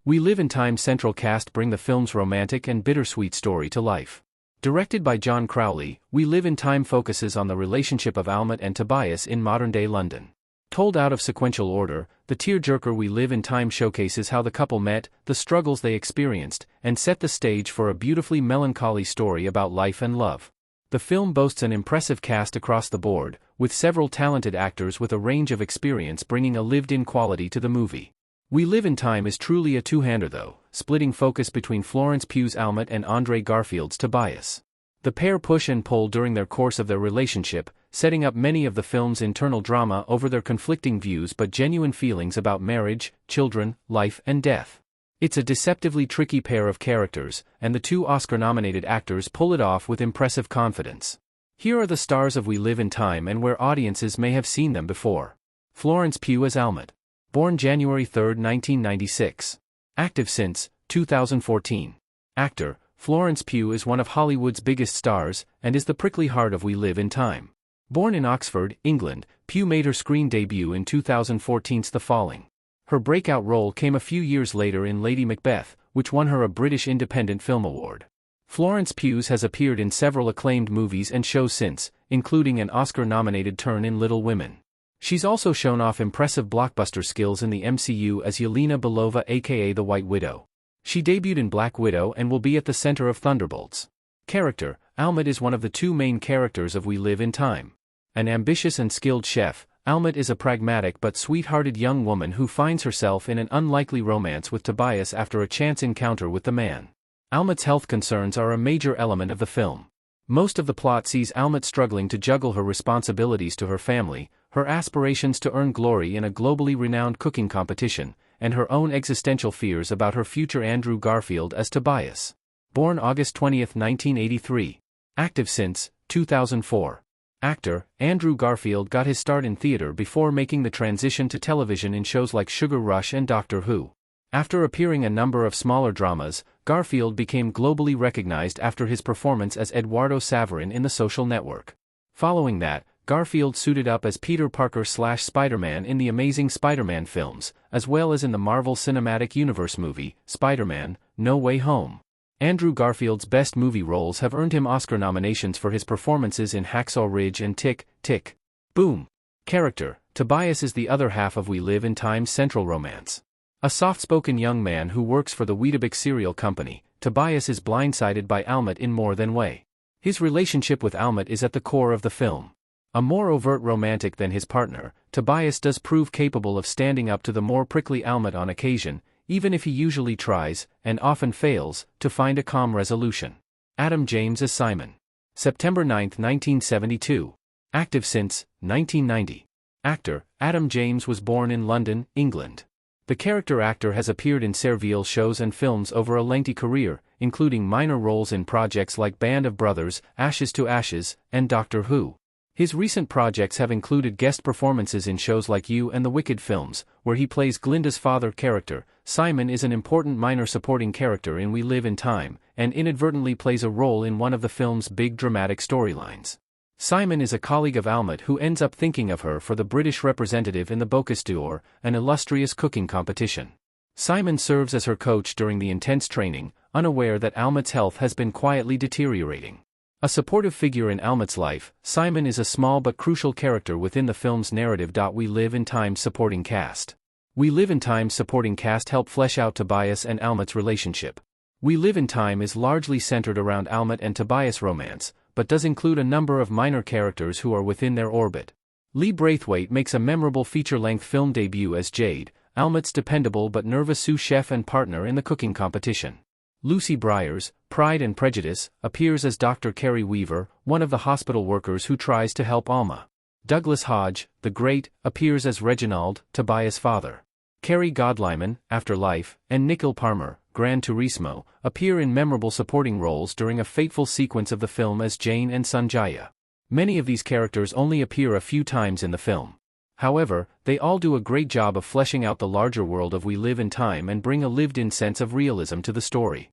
We Live in Time central cast bring the film's romantic and bittersweet story to life. Directed by John Crowley, We Live in Time focuses on the relationship of Almut and Tobias in modern-day London. Told out of sequential order, the tearjerker We Live in Time showcases how the couple met, the struggles they experienced, and set the stage for a beautifully melancholy story about life and love. The film boasts an impressive cast across the board, with several talented actors with a range of experience bringing a lived-in quality to the movie. We Live in Time is truly a two-hander though, splitting focus between Florence Pugh's Almut and Andre Garfield's Tobias. The pair push and pull during their course of their relationship, setting up many of the film's internal drama over their conflicting views but genuine feelings about marriage, children, life and death. It's a deceptively tricky pair of characters, and the two Oscar-nominated actors pull it off with impressive confidence. Here are the stars of We Live in Time and where audiences may have seen them before. Florence Pugh as Almut. Born January 3, 1996. Active since 2014. Actor, Florence Pugh is one of Hollywood's biggest stars, and is the prickly heart of We Live in Time. Born in Oxford, England, Pugh made her screen debut in 2014's The Falling. Her breakout role came a few years later in Lady Macbeth, which won her a British Independent Film Award. Florence Pugh has appeared in several acclaimed movies and shows since, including an Oscar-nominated turn in Little Women. She's also shown off impressive blockbuster skills in the MCU as Yelena Belova aka the White Widow. She debuted in Black Widow and will be at the center of Thunderbolts. Character, Almut is one of the two main characters of We Live in Time. An ambitious and skilled chef, Almut is a pragmatic but sweet-hearted young woman who finds herself in an unlikely romance with Tobias after a chance encounter with the man. Almut's health concerns are a major element of the film. Most of the plot sees Almut struggling to juggle her responsibilities to her family, her aspirations to earn glory in a globally renowned cooking competition, and her own existential fears about her future. Andrew Garfield as Tobias. Born August 20, 1983. Active since 2004. Actor, Andrew Garfield got his start in theater before making the transition to television in shows like Sugar Rush and Doctor Who. After appearing in a number of smaller dramas, Garfield became globally recognized after his performance as Eduardo Saverin in The Social Network. Following that, Garfield suited up as Peter Parker/Spider-Man in the Amazing Spider-Man films, as well as in the Marvel Cinematic Universe movie, Spider-Man: No Way Home. Andrew Garfield's best movie roles have earned him Oscar nominations for his performances in Hacksaw Ridge and Tick, Tick, Boom. Character, Tobias is the other half of We Live in Time's central romance. A soft-spoken young man who works for the Weetabix cereal company, Tobias is blindsided by Almut in more than way. His relationship with Almut is at the core of the film. A more overt romantic than his partner, Tobias does prove capable of standing up to the more prickly Almut on occasion, even if he usually tries, and often fails, to find a calm resolution. Adam James as Simon. September 9, 1972. Active since 1990. Actor, Adam James was born in London, England. The character actor has appeared in Servile shows and films over a lengthy career, including minor roles in projects like Band of Brothers, Ashes to Ashes, and Doctor Who. His recent projects have included guest performances in shows like You and the Wicked films, where he plays Glinda's father character. Simon is an important minor supporting character in We Live in Time, and inadvertently plays a role in one of the film's big dramatic storylines. Simon is a colleague of Almut who ends up thinking of her for the British representative in the Bocuse d'Or, an illustrious cooking competition. Simon serves as her coach during the intense training, unaware that Almut's health has been quietly deteriorating. A supportive figure in Almut's life, Simon is a small but crucial character within the film's narrative. We Live in Time's supporting cast. We Live in Time's supporting cast help flesh out Tobias and Almut's relationship. We Live in Time is largely centered around Almut and Tobias' romance, but does include a number of minor characters who are within their orbit. Lee Braithwaite makes a memorable feature-length film debut as Jade, Almut's dependable but nervous sous chef and partner in the cooking competition. Lucy Briers, Pride and Prejudice, appears as Dr. Carrie Weaver, one of the hospital workers who tries to help Alma. Douglas Hodge, the Great, appears as Reginald, Tobias' father. Kerry Godliman, After Life, and Nikhil Parmar, Gran Turismo, appear in memorable supporting roles during a fateful sequence of the film as Jane and Sanjaya. Many of these characters only appear a few times in the film. However, they all do a great job of fleshing out the larger world of We Live in Time and bring a lived-in sense of realism to the story.